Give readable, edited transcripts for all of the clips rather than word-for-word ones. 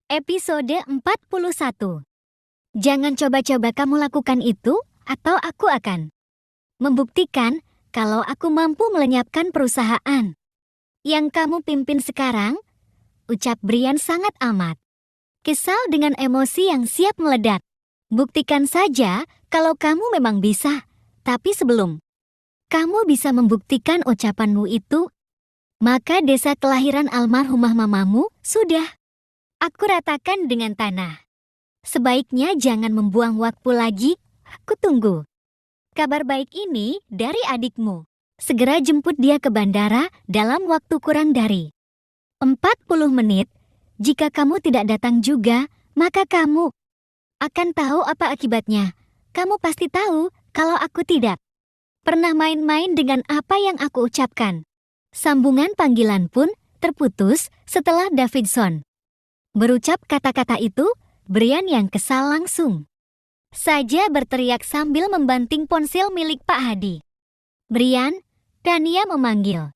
Episode 41. Jangan coba-coba kamu lakukan itu, atau aku akan membuktikan kalau aku mampu melenyapkan perusahaan yang kamu pimpin sekarang, ucap Brian sangat amat kesal dengan emosi yang siap meledak. Buktikan saja kalau kamu memang bisa, tapi sebelum kamu bisa membuktikan ucapanmu itu, maka desa kelahiran almarhumah mamamu sudah aku ratakan dengan tanah. Sebaiknya jangan membuang waktu lagi, aku tunggu kabar baik ini dari adikmu. Segera jemput dia ke bandara dalam waktu kurang dari 40 menit. Jika kamu tidak datang juga, maka kamu akan tahu apa akibatnya. Kamu pasti tahu kalau aku tidak pernah main-main dengan apa yang aku ucapkan. Sambungan panggilan pun terputus setelah Davidson berucap kata-kata itu. Brian yang kesal langsung saja berteriak sambil membanting ponsel milik Pak Hadi. "Brian," Tania memanggil.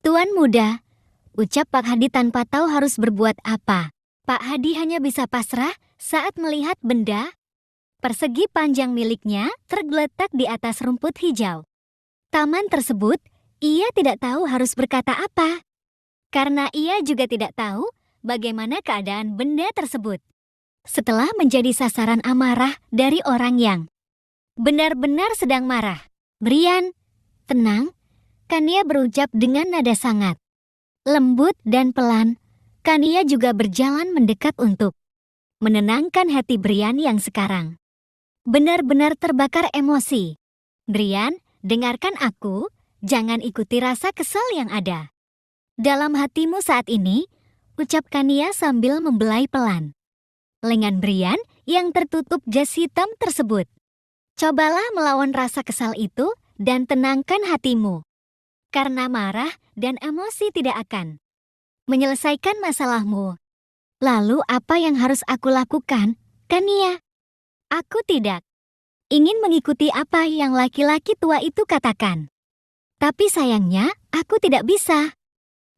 "Tuan muda," ucap Pak Hadi tanpa tahu harus berbuat apa. Pak Hadi hanya bisa pasrah saat melihat benda persegi panjang miliknya tergeletak di atas rumput hijau taman tersebut. Ia tidak tahu harus berkata apa, karena ia juga tidak tahu bagaimana keadaan benda tersebut. Setelah menjadi sasaran amarah dari orang yang benar-benar sedang marah. "Brian, tenang," Kania berucap dengan nada sangat lembut dan pelan. Kania juga berjalan mendekat untuk menenangkan hati Brian yang sekarang benar-benar terbakar emosi. "Brian, dengarkan aku, jangan ikuti rasa kesal yang ada dalam hatimu saat ini," ucap Kania sambil membelai pelan lengan Brian yang tertutup jas hitam tersebut. "Cobalah melawan rasa kesal itu dan tenangkan hatimu. Karena marah dan emosi tidak akan menyelesaikan masalahmu." "Lalu apa yang harus aku lakukan, Kania?" "Aku tidak ingin mengikuti apa yang laki-laki tua itu katakan. Tapi sayangnya aku tidak bisa."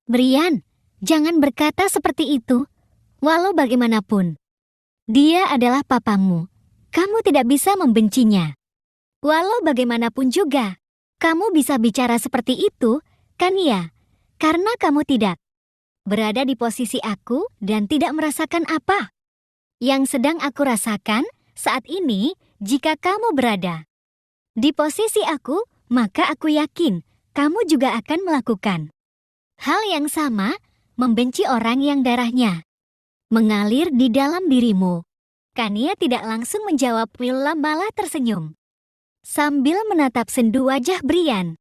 "Brian, jangan berkata seperti itu. Walau bagaimanapun, dia adalah papamu. Kamu tidak bisa membencinya. Walau bagaimanapun juga, kamu bisa bicara seperti itu, Kania, karena kamu tidak berada di posisi aku dan tidak merasakan apa yang sedang aku rasakan saat ini. Jika kamu berada di posisi aku, maka aku yakin kamu juga akan melakukan hal yang sama, membenci orang yang darahnya mengalir di dalam dirimu." Kania tidak langsung menjawab, Willa malah tersenyum sambil menatap sendu wajah Brian.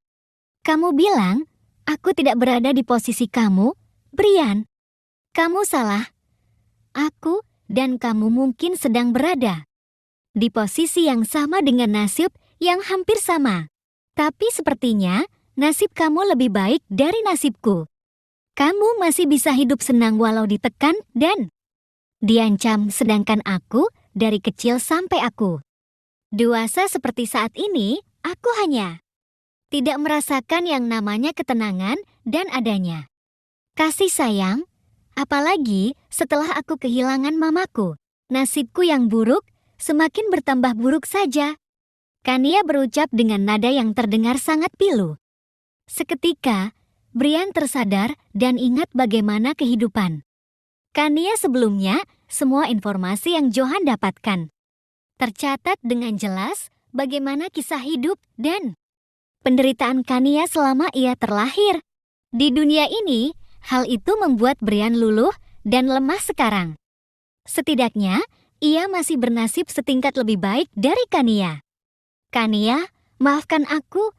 "Kamu bilang aku tidak berada di posisi kamu, Brian. Kamu salah. Aku dan kamu mungkin sedang berada di posisi yang sama dengan nasib yang hampir sama. Tapi sepertinya nasib kamu lebih baik dari nasibku. Kamu masih bisa hidup senang walau ditekan dan diancam, sedangkan aku dari kecil sampai aku dewasa seperti saat ini, aku hanya tidak merasakan yang namanya ketenangan dan adanya kasih sayang, apalagi setelah aku kehilangan mamaku. Nasibku yang buruk semakin bertambah buruk saja." Kania berucap dengan nada yang terdengar sangat pilu. Seketika, Brian tersadar dan ingat bagaimana kehidupan Kania sebelumnya. Semua informasi yang Johan dapatkan tercatat dengan jelas bagaimana kisah hidup dan penderitaan Kania selama ia terlahir di dunia ini. Hal itu membuat Brian luluh dan lemah sekarang. Setidaknya, ia masih bernasib setingkat lebih baik dari Kania. "Kania, maafkan aku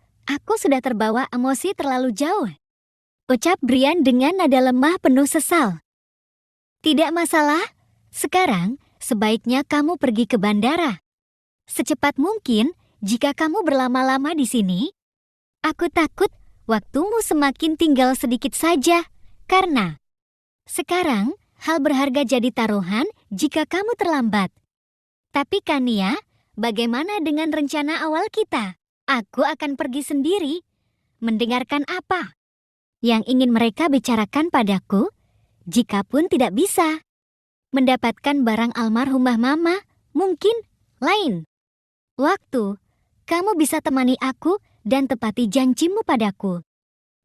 sudah terbawa emosi terlalu jauh," ucap Brian dengan nada lemah penuh sesal. "Tidak masalah. Sekarang, sebaiknya kamu pergi ke bandara secepat mungkin. Jika kamu berlama-lama di sini, aku takut waktumu semakin tinggal sedikit saja, karena sekarang hal berharga jadi taruhan jika kamu terlambat." "Tapi Kania, bagaimana dengan rencana awal kita? Aku akan pergi sendiri. Mendengarkan apa yang ingin mereka bicarakan padaku, jikapun tidak bisa Mendapatkan barang almarhumah mama, mungkin lain waktu. Kamu bisa temani aku dan tepati janjimu padaku.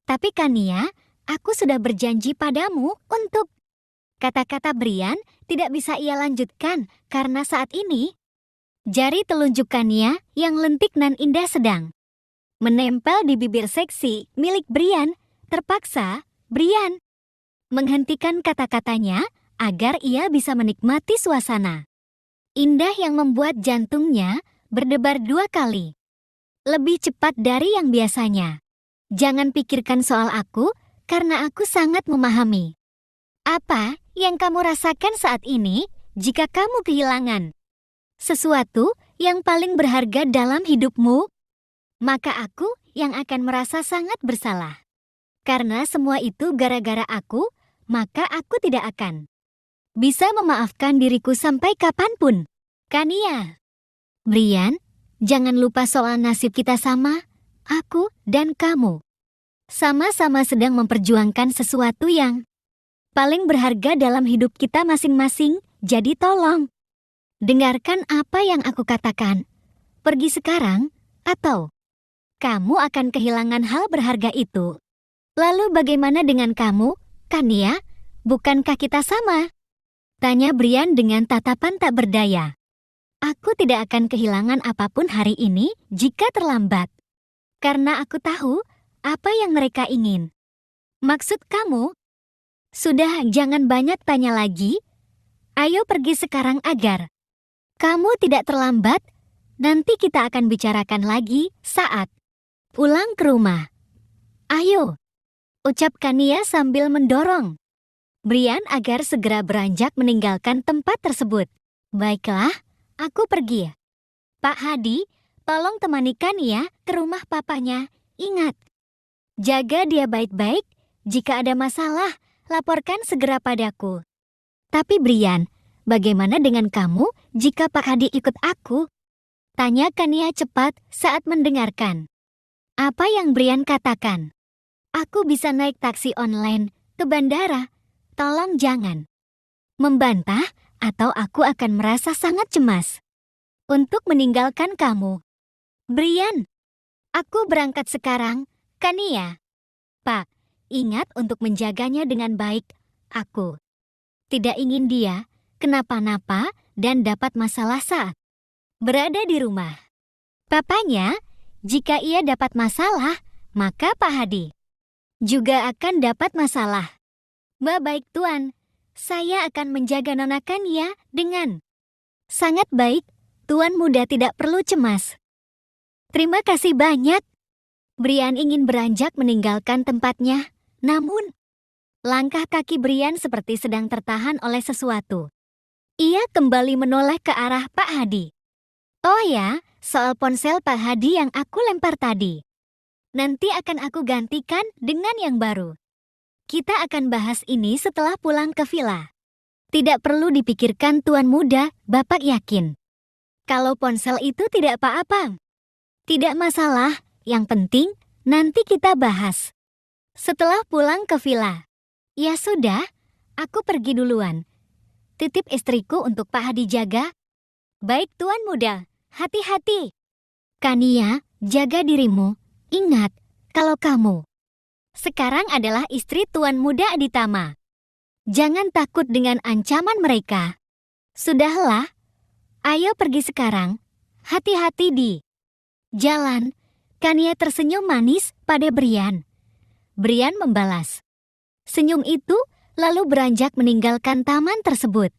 Tapi Kania, aku sudah berjanji padamu untuk... Kata-kata Brian tidak bisa ia lanjutkan karena saat ini jari telunjuk Kania yang lentik nan indah sedang menempel di bibir seksi milik Brian. Terpaksa, Brian menghentikan kata-katanya agar ia bisa menikmati suasana indah yang membuat jantungnya berdebar 2 kali. Lebih cepat dari yang biasanya. Jangan pikirkan soal aku, karena aku sangat memahami. Apa yang kamu rasakan saat ini jika kamu kehilangan sesuatu yang paling berharga dalam hidupmu? Maka aku yang akan merasa sangat bersalah. Karena semua itu gara-gara aku, maka aku tidak akan bisa memaafkan diriku sampai kapanpun. Kania. Brian, jangan lupa soal nasib kita sama. Aku dan kamu sama-sama sedang memperjuangkan sesuatu yang paling berharga dalam hidup kita masing-masing. Jadi tolong, dengarkan apa yang aku katakan. Pergi sekarang, atau kamu akan kehilangan hal berharga itu. Lalu bagaimana dengan kamu, Kania? Bukankah kita sama? Tanya Brian dengan tatapan tak berdaya. Aku tidak akan kehilangan apapun hari ini jika terlambat. Karena aku tahu apa yang mereka ingin. Maksud kamu? Sudah, jangan banyak tanya lagi. Ayo pergi sekarang agar kamu tidak terlambat. Nanti kita akan bicarakan lagi saat pulang ke rumah. Ayo, ucap Kania sambil mendorong Brian agar segera beranjak meninggalkan tempat tersebut. Baiklah, aku pergi. Pak Hadi, tolong temani Kania ke rumah papanya. Ingat, jaga dia baik-baik. Jika ada masalah, laporkan segera padaku. Tapi Brian, bagaimana dengan kamu jika Pak Hadi ikut aku? Tanya Kania cepat saat mendengarkan apa yang Brian katakan. Aku bisa naik taksi online ke bandara. Tolong jangan membantah atau aku akan merasa sangat cemas untuk meninggalkan kamu. Brian, aku berangkat sekarang, Kania. Pak, ingat untuk menjaganya dengan baik. Aku tidak ingin dia kenapa-napa dan dapat masalah saat berada di rumah. Papanya, jika ia dapat masalah, maka Pak Hadi juga akan dapat masalah. Baik Tuan, saya akan menjaga Nona Kania dengan sangat baik. Tuan muda tidak perlu cemas. Terima kasih banyak. Brian ingin beranjak meninggalkan tempatnya, namun langkah kaki Brian seperti sedang tertahan oleh sesuatu. Ia kembali menoleh ke arah Pak Hadi. Oh ya, soal ponsel Pak Hadi yang aku lempar tadi. Nanti akan aku gantikan dengan yang baru. Kita akan bahas ini setelah pulang ke villa. Tidak perlu dipikirkan Tuan muda, Bapak yakin. Kalau ponsel itu tidak apa-apa. Tidak masalah, yang penting nanti kita bahas setelah pulang ke villa. Ya sudah, aku pergi duluan. Titip istriku untuk Pak Hadi jaga. Baik Tuan muda, hati-hati. Kania, jaga dirimu. Ingat, kalau kamu sekarang adalah istri Tuan muda Aditama. Jangan takut dengan ancaman mereka. Sudahlah, ayo pergi sekarang. Hati-hati di jalan. Kania tersenyum manis pada Brian. Brian membalas senyum itu lalu beranjak meninggalkan taman tersebut.